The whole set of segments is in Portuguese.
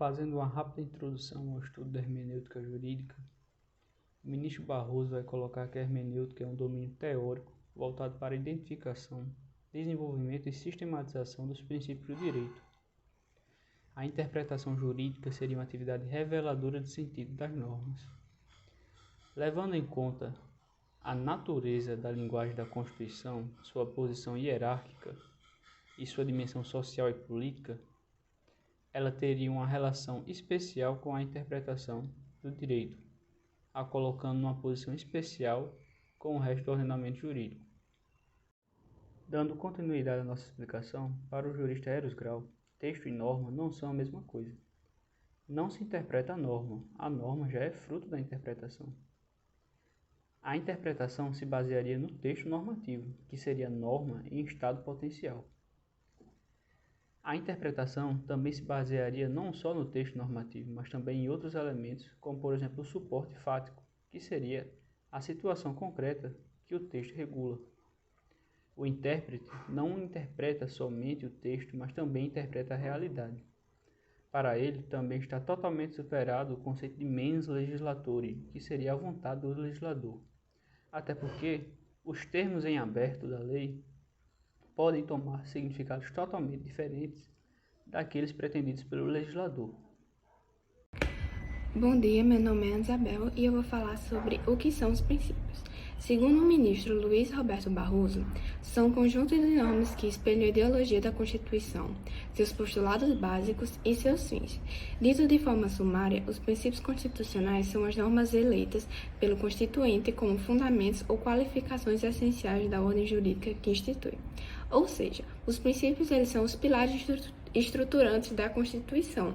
Fazendo uma rápida introdução ao estudo da hermenêutica jurídica, o ministro Barroso vai colocar que a hermenêutica é um domínio teórico voltado para a identificação, desenvolvimento e sistematização dos princípios do direito. A interpretação jurídica seria uma atividade reveladora do sentido das normas. Levando em conta a natureza da linguagem da Constituição, sua posição hierárquica e sua dimensão social e política, ela teria uma relação especial com a interpretação do direito, a colocando numa posição especial com o resto do ordenamento jurídico. Dando continuidade à nossa explicação, para o jurista Eros Grau, texto e norma não são a mesma coisa. Não se interpreta a norma já é fruto da interpretação. A interpretação se basearia no texto normativo, que seria norma em estado potencial. A interpretação também se basearia não só no texto normativo, mas também em outros elementos, como por exemplo o suporte fático, que seria a situação concreta que o texto regula. O intérprete não interpreta somente o texto, mas também interpreta a realidade. Para ele, também está totalmente superado o conceito de mens legislatore, que seria a vontade do legislador. Até porque os termos em aberto da lei podem tomar significados totalmente diferentes daqueles pretendidos pelo legislador. Bom dia, meu nome é Isabel e eu vou falar sobre o que são os princípios. Segundo o ministro Luiz Roberto Barroso, são um conjunto de normas que espelham a ideologia da Constituição, seus postulados básicos e seus fins. Dito de forma sumária, os princípios constitucionais são as normas eleitas pelo Constituinte como fundamentos ou qualificações essenciais da ordem jurídica que institui. Ou seja, os princípios eles são os pilares estruturantes da Constituição.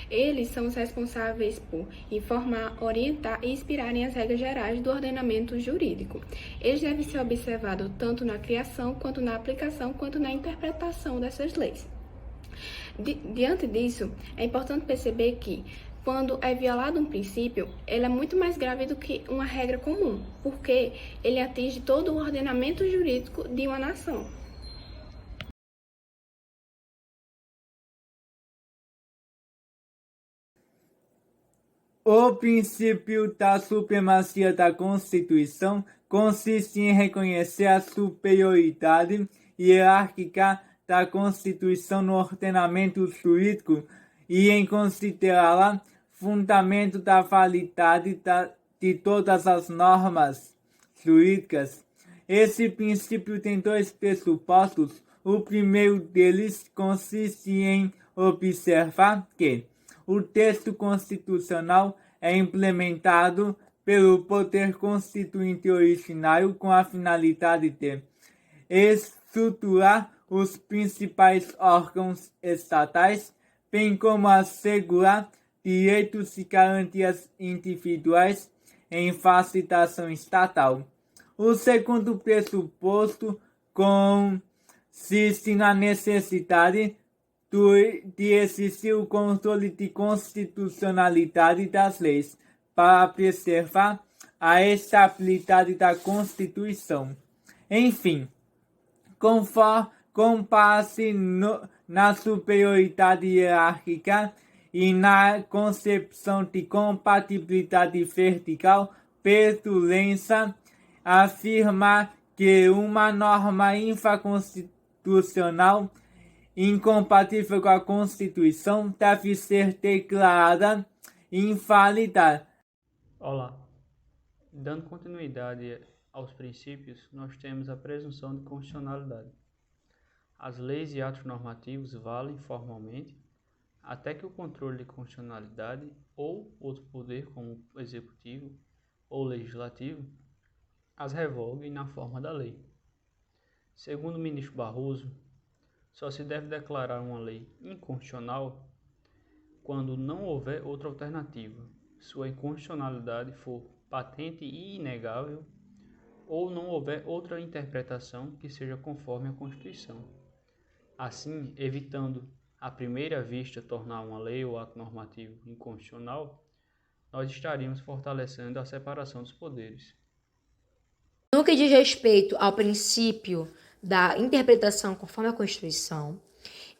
Eles são os responsáveis por informar, orientar e inspirarem as regras gerais do ordenamento jurídico. Eles devem ser observados tanto na criação, quanto na aplicação, quanto na interpretação dessas leis. Diante disso, é importante perceber que quando é violado um princípio, ele é muito mais grave do que uma regra comum, porque ele atinge todo o ordenamento jurídico de uma nação. O princípio da supremacia da Constituição consiste em reconhecer a superioridade hierárquica da Constituição no ordenamento jurídico e em considerá-la fundamento da validade de todas as normas jurídicas. Esse princípio tem dois pressupostos. O primeiro deles consiste em observar que o texto constitucional é implementado pelo poder constituinte originário com a finalidade de estruturar os principais órgãos estatais, bem como assegurar direitos e garantias individuais em face da ação estatal. O segundo pressuposto consiste na necessidade de existir o controle de constitucionalidade das leis para preservar a estabilidade da Constituição. Enfim, com base na superioridade hierárquica e na concepção de compatibilidade vertical, petulância afirma que uma norma infraconstitucional incompatível com a Constituição deve ser declarada inválida. Olá! Dando continuidade aos princípios, nós temos a presunção de constitucionalidade. As leis e atos normativos valem formalmente até que o controle de constitucionalidade ou outro poder, como o executivo ou legislativo, as revoguem na forma da lei. Segundo o ministro Barroso, só se deve declarar uma lei inconstitucional quando não houver outra alternativa, sua inconstitucionalidade for patente e inegável, ou não houver outra interpretação que seja conforme a Constituição. Assim, evitando à primeira vista tornar uma lei ou ato normativo inconstitucional, nós estaríamos fortalecendo a separação dos poderes. No que diz respeito ao princípio da interpretação conforme a Constituição,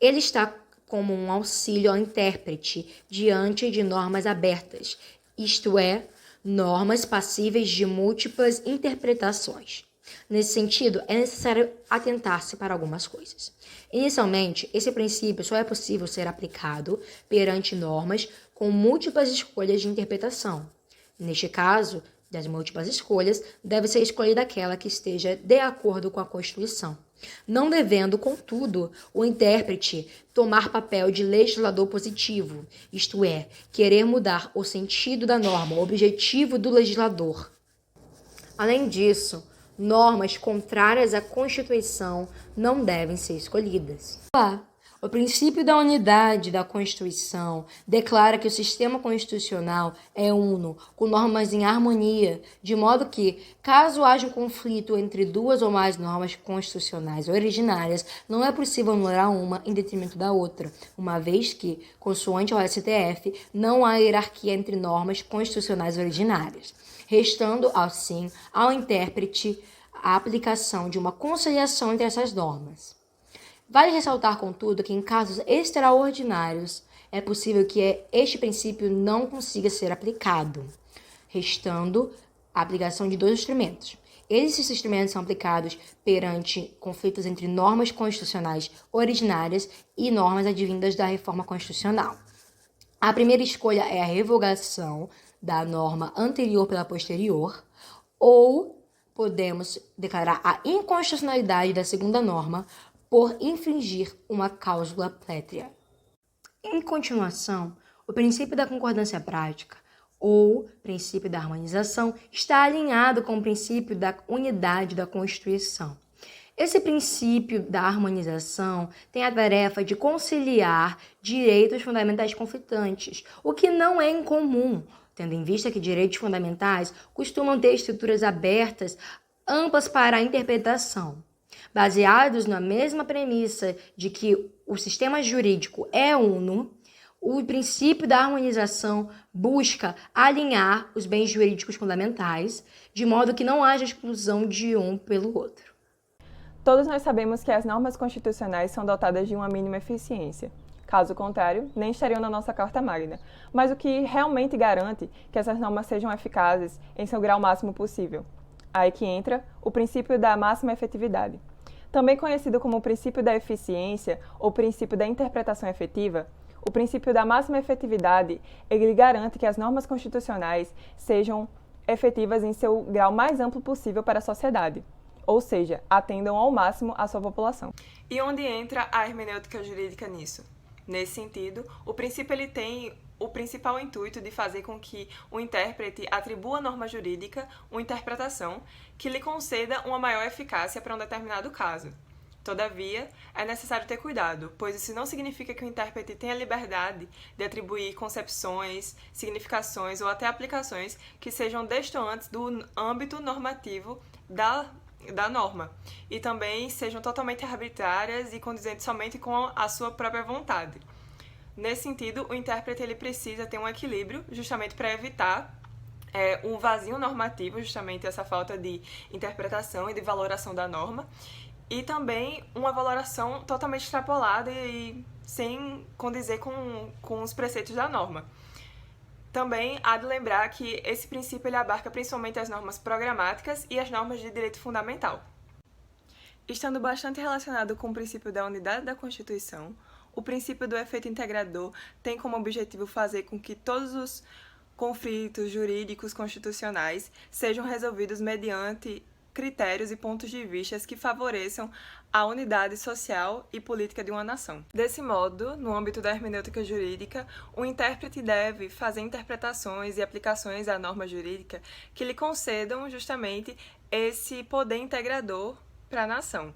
ele está como um auxílio ao intérprete diante de normas abertas, isto é, normas passíveis de múltiplas interpretações. Nesse sentido, é necessário atentar-se para algumas coisas. Inicialmente, esse princípio só é possível ser aplicado perante normas com múltiplas escolhas de interpretação. Neste caso, das múltiplas escolhas, deve ser escolhida aquela que esteja de acordo com a Constituição, não devendo, contudo, o intérprete tomar papel de legislador positivo, isto é, querer mudar o sentido da norma, o objetivo do legislador. Além disso, normas contrárias à Constituição não devem ser escolhidas. O princípio da unidade da Constituição declara que o sistema constitucional é uno, com normas em harmonia, de modo que, caso haja um conflito entre duas ou mais normas constitucionais originárias, não é possível anular uma em detrimento da outra, uma vez que, consoante ao STF, não há hierarquia entre normas constitucionais originárias, restando, assim, ao intérprete a aplicação de uma conciliação entre essas normas. Vale ressaltar, contudo, que em casos extraordinários é possível que este princípio não consiga ser aplicado, restando a aplicação de dois instrumentos. Esses instrumentos são aplicados perante conflitos entre normas constitucionais originárias e normas advindas da reforma constitucional. A primeira escolha é a revogação da norma anterior pela posterior, ou podemos declarar a inconstitucionalidade da segunda norma por infringir uma cláusula pétrea. Em continuação, o princípio da concordância prática, ou princípio da harmonização, está alinhado com o princípio da unidade da Constituição. Esse princípio da harmonização tem a tarefa de conciliar direitos fundamentais conflitantes, o que não é incomum, tendo em vista que direitos fundamentais costumam ter estruturas abertas, amplas para a interpretação. Baseados na mesma premissa de que o sistema jurídico é uno, o princípio da harmonização busca alinhar os bens jurídicos fundamentais, de modo que não haja exclusão de um pelo outro. Todos nós sabemos que as normas constitucionais são dotadas de uma mínima eficiência. Caso contrário, nem estariam na nossa Carta Magna. Mas o que realmente garante que essas normas sejam eficazes em seu grau máximo possível? Aí que entra o princípio da máxima efetividade. Também conhecido como o princípio da eficiência ou princípio da interpretação efetiva, o princípio da máxima efetividade, ele garante que as normas constitucionais sejam efetivas em seu grau mais amplo possível para a sociedade, ou seja, atendam ao máximo a sua população. E onde entra a hermenêutica jurídica nisso? Nesse sentido, o princípio ele tem o principal intuito de fazer com que o intérprete atribua à norma jurídica uma interpretação que lhe conceda uma maior eficácia para um determinado caso. Todavia, é necessário ter cuidado, pois isso não significa que o intérprete tenha liberdade de atribuir concepções, significações ou até aplicações que sejam destoantes do âmbito normativo da norma, e também sejam totalmente arbitrárias e condizentes somente com a sua própria vontade. Nesse sentido, o intérprete ele precisa ter um equilíbrio justamente para evitar um vazio normativo, justamente essa falta de interpretação e de valoração da norma, e também uma valoração totalmente extrapolada e sem condizer com os preceitos da norma. Também há de lembrar que esse princípio ele abarca principalmente as normas programáticas e as normas de direito fundamental. Estando bastante relacionado com o princípio da unidade da Constituição, o princípio do efeito integrador tem como objetivo fazer com que todos os conflitos jurídicos constitucionais sejam resolvidos mediante critérios e pontos de vista que favoreçam a unidade social e política de uma nação. Desse modo, no âmbito da hermenêutica jurídica, o intérprete deve fazer interpretações e aplicações à norma jurídica que lhe concedam justamente esse poder integrador para a nação.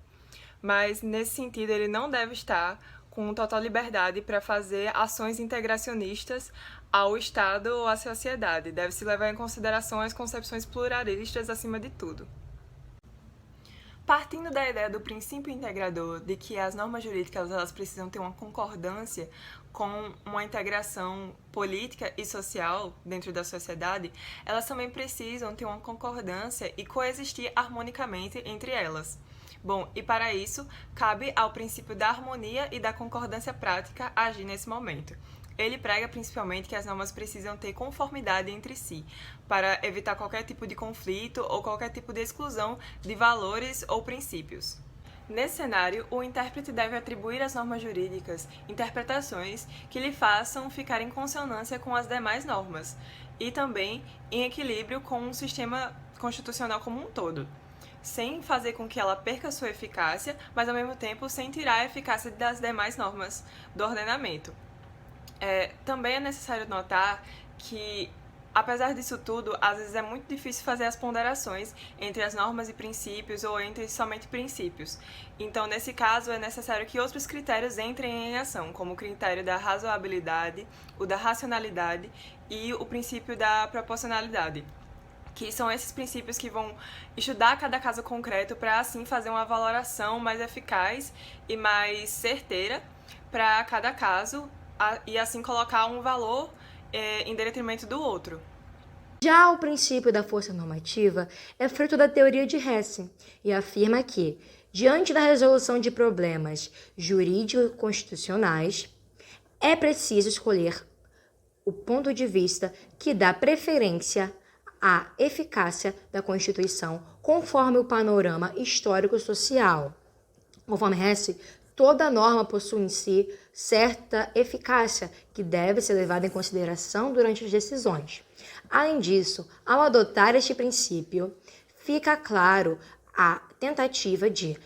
Mas, nesse sentido, ele não deve estar com total liberdade para fazer ações integracionistas ao Estado ou à sociedade. Deve-se levar em consideração as concepções pluralistas acima de tudo. Partindo da ideia do princípio integrador, de que as normas jurídicas elas precisam ter uma concordância com uma integração política e social dentro da sociedade, elas também precisam ter uma concordância e coexistir harmonicamente entre elas. Bom, e para isso, cabe ao princípio da harmonia e da concordância prática agir nesse momento. Ele prega principalmente que as normas precisam ter conformidade entre si, para evitar qualquer tipo de conflito ou qualquer tipo de exclusão de valores ou princípios. Nesse cenário, o intérprete deve atribuir às normas jurídicas interpretações que lhe façam ficar em consonância com as demais normas e também em equilíbrio com o sistema constitucional como um todo, sem fazer com que ela perca sua eficácia, mas ao mesmo tempo sem tirar a eficácia das demais normas do ordenamento. Também é necessário notar que, apesar disso tudo, às vezes é muito difícil fazer as ponderações entre as normas e princípios ou entre somente princípios. Então, nesse caso, é necessário que outros critérios entrem em ação, como o critério da razoabilidade, o da racionalidade e o princípio da proporcionalidade, que são esses princípios que vão estudar cada caso concreto para, assim, fazer uma valoração mais eficaz e mais certeira para cada caso e, assim, colocar um valor em detrimento do outro. Já o princípio da força normativa é fruto da teoria de Hesse e afirma que, diante da resolução de problemas jurídico-constitucionais, é preciso escolher o ponto de vista que dá preferência à eficácia da Constituição conforme o panorama histórico-social. Conforme Hesse, toda norma possui em si certa eficácia que deve ser levada em consideração durante as decisões. Além disso, ao adotar este princípio, fica claro a tentativa de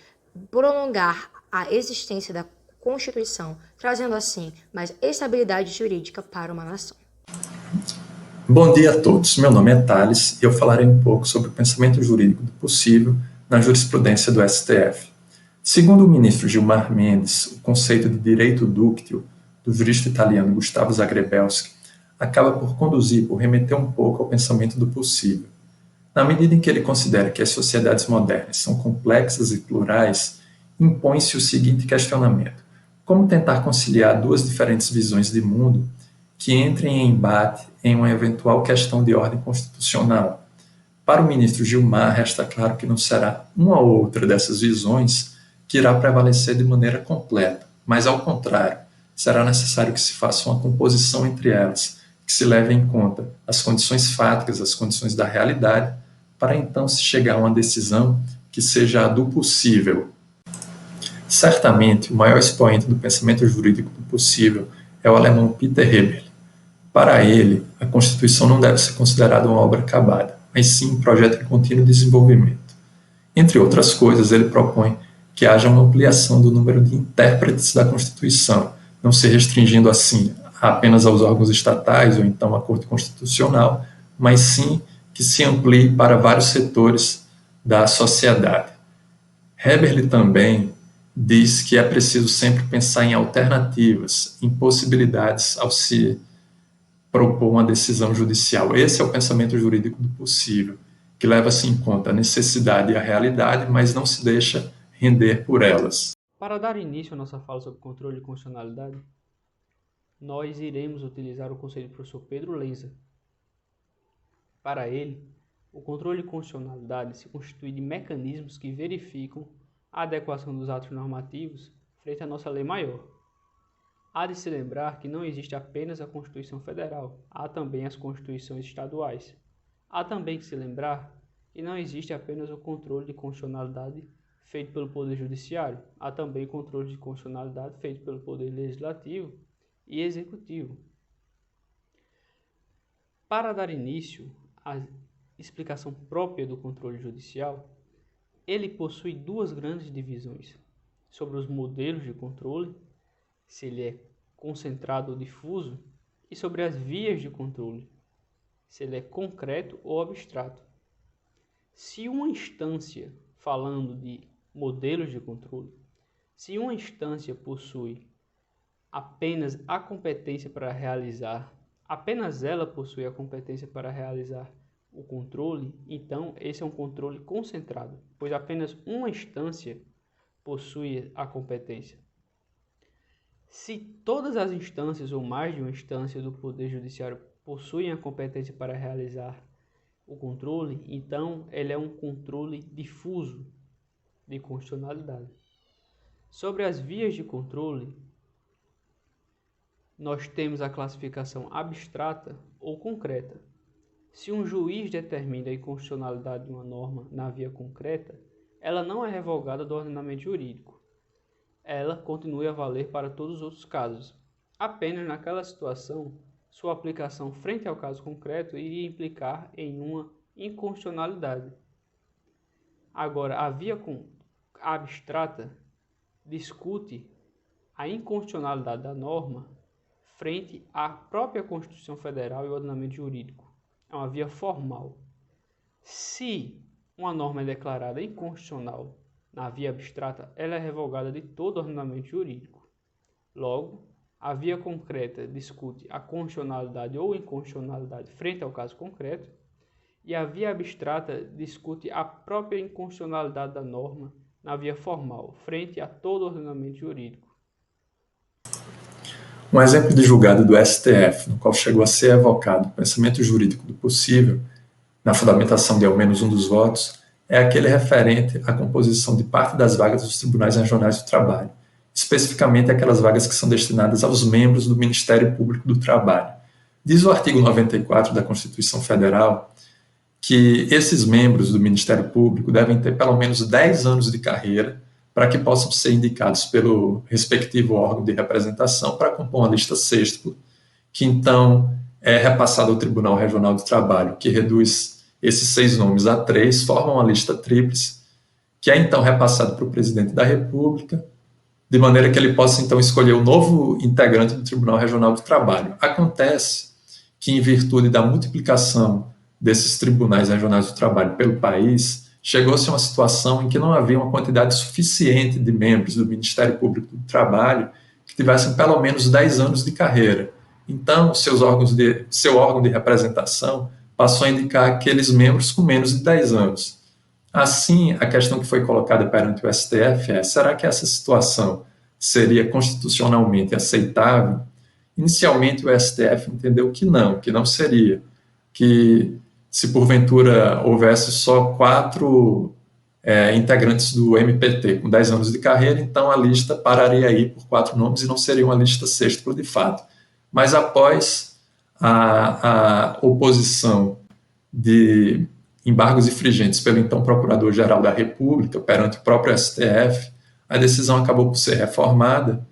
prolongar a existência da Constituição, trazendo assim mais estabilidade jurídica para uma nação. Bom dia a todos, meu nome é Thales e eu falarei um pouco sobre o pensamento jurídico do possível na jurisprudência do STF. Segundo o ministro Gilmar Mendes, o conceito de direito dúctil do jurista italiano Gustavo Zagrebelsky acaba por conduzir, por remeter um pouco ao pensamento do possível. Na medida em que ele considera que as sociedades modernas são complexas e plurais, impõe-se o seguinte questionamento: como tentar conciliar duas diferentes visões de mundo que entrem em embate em uma eventual questão de ordem constitucional? Para o ministro Gilmar, resta claro que não será uma ou outra dessas visões que irá prevalecer de maneira completa, mas, ao contrário, será necessário que se faça uma composição entre elas, que se leve em conta as condições fáticas, as condições da realidade, para então se chegar a uma decisão que seja a do possível. Certamente, o maior expoente do pensamento jurídico do possível é o alemão Peter Heberle. Para ele, a Constituição não deve ser considerada uma obra acabada, mas sim um projeto em contínuo desenvolvimento. Entre outras coisas, ele propõe que haja uma ampliação do número de intérpretes da Constituição, não se restringindo assim apenas aos órgãos estatais ou então à Corte Constitucional, mas sim que se amplie para vários setores da sociedade. Heberle também diz que é preciso sempre pensar em alternativas, em possibilidades ao se propor uma decisão judicial. Esse é o pensamento jurídico do possível, que leva-se em conta a necessidade e a realidade, mas não se deixa render por elas. Para dar início à nossa fala sobre controle de constitucionalidade, nós iremos utilizar o conceito do professor Pedro Lenza. Para ele, o controle de constitucionalidade se constitui de mecanismos que verificam a adequação dos atos normativos frente à nossa lei maior. Há de se lembrar que não existe apenas a Constituição Federal, há também as Constituições estaduais. Há também que se lembrar que não existe apenas o controle de constitucionalidade feito pelo Poder Judiciário, há também controle de constitucionalidade feito pelo Poder Legislativo e Executivo. Para dar início à explicação própria do controle judicial, ele possui duas grandes divisões: sobre os modelos de controle, se ele é concentrado ou difuso, e sobre as vias de controle, se ele é concreto ou abstrato. Se uma instância, falando de modelos de controle, se uma instância possui apenas a competência para realizar, apenas ela possui a competência para realizar o controle, então esse é um controle concentrado, pois apenas uma instância possui a competência. Se todas as instâncias ou mais de uma instância do Poder Judiciário possuem a competência para realizar o controle, então ele é um controle difuso. de constitucionalidade. Sobre as vias de controle, nós temos a classificação abstrata ou concreta. Se um juiz determina a inconstitucionalidade de uma norma na via concreta, ela não é revogada do ordenamento jurídico. Ela continua a valer para todos os outros casos. Apenas naquela situação, sua aplicação frente ao caso concreto iria implicar em uma inconstitucionalidade. Agora, a via abstrata discute a inconstitucionalidade da norma frente à própria Constituição Federal e o ordenamento jurídico. É uma via formal. Se uma norma é declarada inconstitucional na via abstrata, ela é revogada de todo o ordenamento jurídico. Logo, a via concreta discute a constitucionalidade ou inconstitucionalidade frente ao caso concreto, e a via abstrata discute a própria inconstitucionalidade da norma na via formal, frente a todo o ordenamento jurídico. Um exemplo de julgado do STF, no qual chegou a ser evocado o pensamento jurídico do possível, na fundamentação de ao menos um dos votos, é aquele referente à composição de parte das vagas dos tribunais regionais do trabalho, especificamente aquelas vagas que são destinadas aos membros do Ministério Público do Trabalho. Diz o artigo 94 da Constituição Federal que esses membros do Ministério Público devem ter pelo menos 10 anos de carreira para que possam ser indicados pelo respectivo órgão de representação para compor uma lista sêxtupla, que então é repassada ao Tribunal Regional do Trabalho, que reduz esses 6 nomes a 3, forma uma lista tríplice, que é então repassado para o Presidente da República, de maneira que ele possa então escolher o novo integrante do Tribunal Regional do Trabalho. Acontece que, em virtude da multiplicação desses tribunais regionais do trabalho pelo país, chegou-se a uma situação em que não havia uma quantidade suficiente de membros do Ministério Público do Trabalho que tivessem pelo menos 10 anos de carreira. Então, seu órgão de representação passou a indicar aqueles membros com menos de 10 anos. Assim, a questão que foi colocada perante o STF é: será que essa situação seria constitucionalmente aceitável? Inicialmente, o STF entendeu que não seria, que se porventura houvesse só 4 integrantes do MPT com 10 anos de carreira, então a lista pararia aí por 4 nomes e não seria uma lista sêxtupla de fato. Mas após a oposição de embargos infringentes pelo então Procurador-Geral da República perante o próprio STF, a decisão acabou por ser reformada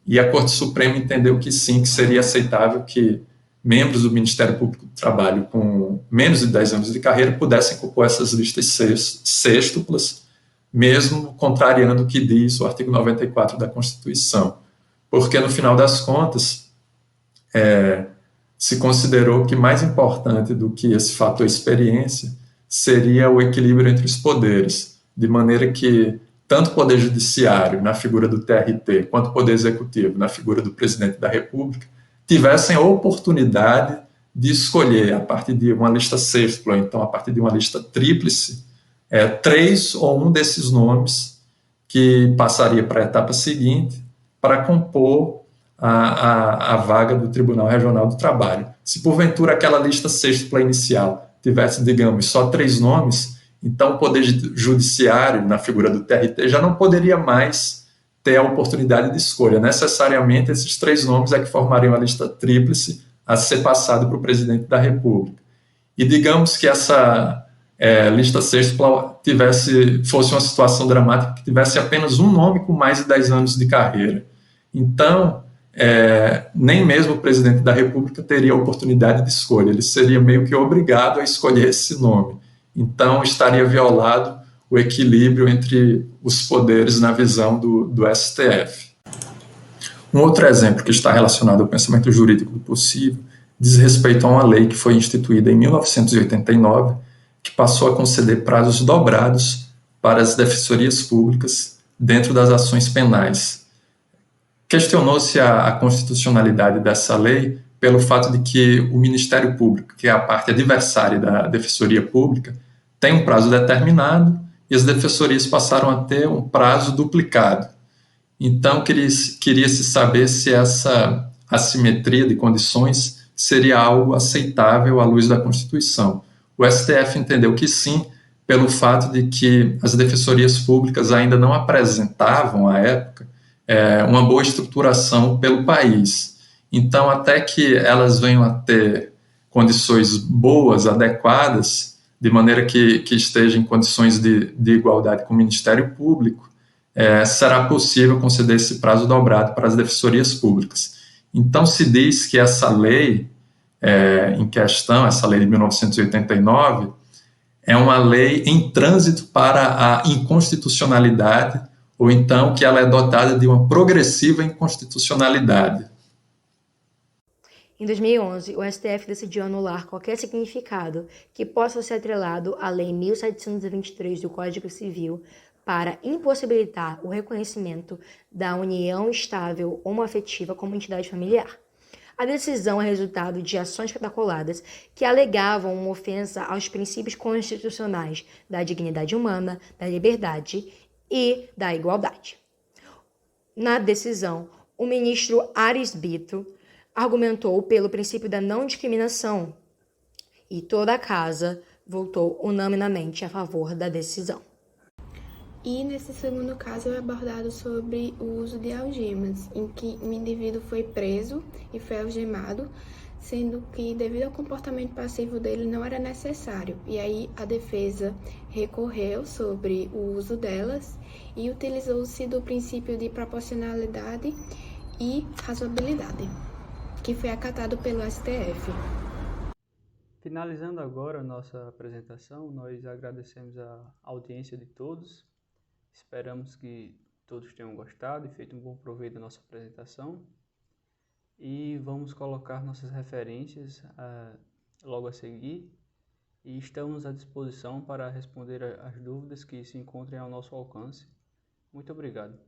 e a Corte Suprema entendeu que sim, que seria aceitável que membros do Ministério Público do Trabalho com menos de 10 anos de carreira pudessem compor essas listas sêxtuplas, mesmo contrariando o que diz o artigo 94 da Constituição. Porque, no final das contas, se considerou que mais importante do que esse fator experiência seria o equilíbrio entre os poderes, de maneira que tanto o Poder Judiciário, na figura do TRT, quanto o Poder Executivo, na figura do Presidente da República, tivessem a oportunidade de escolher, a partir de uma lista sêxtupla, ou então a partir de uma lista tríplice, 3 ou 1 desses nomes que passaria para a etapa seguinte para compor a vaga do Tribunal Regional do Trabalho. Se porventura aquela lista sêxtupla inicial tivesse, digamos, só 3 nomes, então o Poder Judiciário, na figura do TRT, já não poderia mais ter a oportunidade de escolha. Necessariamente, esses 3 nomes é que formariam a lista tríplice a ser passada para o Presidente da República. E digamos que essa lista sêxtupla fosse uma situação dramática que tivesse apenas um nome com mais de 10 anos de carreira. Então, nem mesmo o Presidente da República teria a oportunidade de escolha, ele seria meio que obrigado a escolher esse nome. Então, estaria violado o equilíbrio entre os poderes na visão do STF. Um outro exemplo que está relacionado ao pensamento jurídico do possível diz respeito a uma lei que foi instituída em 1989, que passou a conceder prazos dobrados para as defensorias públicas dentro das ações penais. Questionou-se a constitucionalidade dessa lei pelo fato de que o Ministério Público, que é a parte adversária da Defensoria Pública, tem um prazo determinado e as defensorias passaram a ter um prazo duplicado. Então, queria-se saber se essa assimetria de condições seria algo aceitável à luz da Constituição. O STF entendeu que sim, pelo fato de que as defensorias públicas ainda não apresentavam, à época, uma boa estruturação pelo país. Então, até que elas venham a ter condições boas, adequadas, de maneira que esteja em condições de igualdade com o Ministério Público, será possível conceder esse prazo dobrado para as defensorias públicas. Então, se diz que essa lei em questão, essa lei de 1989, é uma lei em trânsito para a inconstitucionalidade, ou então que ela é dotada de uma progressiva inconstitucionalidade. Em 2011, o STF decidiu anular qualquer significado que possa ser atrelado à Lei 1723 do Código Civil para impossibilitar o reconhecimento da união estável homoafetiva como entidade familiar. A decisão é resultado de ações protocoladas que alegavam uma ofensa aos princípios constitucionais da dignidade humana, da liberdade e da igualdade. Na decisão, o ministro Ares Brito argumentou pelo princípio da não discriminação e toda a casa votou unanimemente a favor da decisão. E nesse segundo caso é abordado sobre o uso de algemas, em que um indivíduo foi preso e foi algemado, sendo que devido ao comportamento passivo dele não era necessário. E aí a defesa recorreu sobre o uso delas e utilizou-se do princípio de proporcionalidade e razoabilidade, que foi acatado pelo STF. Finalizando agora a nossa apresentação, nós agradecemos a audiência de todos. Esperamos que todos tenham gostado e feito um bom proveito da nossa apresentação. E vamos colocar nossas referências logo a seguir. E estamos à disposição para responder as dúvidas que se encontrem ao nosso alcance. Muito obrigado.